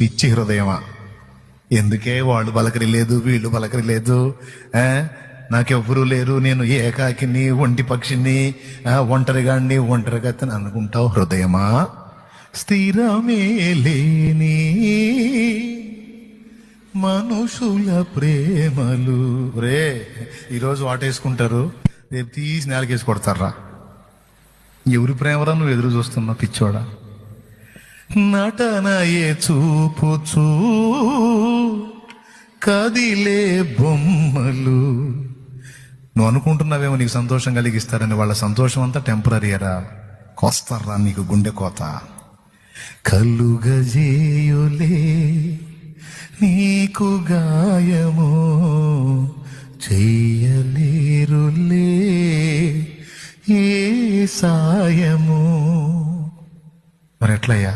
పిచ్చి హృదయమా, ఎందుకే వాళ్ళు పలకరిలేదు వీళ్ళు పలకరిలేదు, నాకెవ్వరూ లేరు, నేను ఏకాకిని ఒంటి పక్షిని ఒంటరిగాడిని ఒంటరిగతని అనుకుంటావు హృదయమా? స్థిరమే లేని మనుషుల ప్రేమలు రే ఈరోజు వాటేసుకుంటారు, రేపు తీసి నేలకేసి కొడతారా? ఎవరి ప్రేమరా నువ్వు ఎదురు చూస్తున్నా పిచ్చోడా? నటనయే చూపుచూ కదిలే బొమ్మలు. నువ్వు అనుకుంటున్నావేమో నీకు సంతోషం కలిగిస్తారని, వాళ్ళ సంతోషం అంతా టెంపరీరా, కోస్తారా నీకు గుండె కోత. కలుగజేయులే నీకు గాయము, చెయ్యలేరులే ఏ సాయము. మరి ఎట్లయ్యా?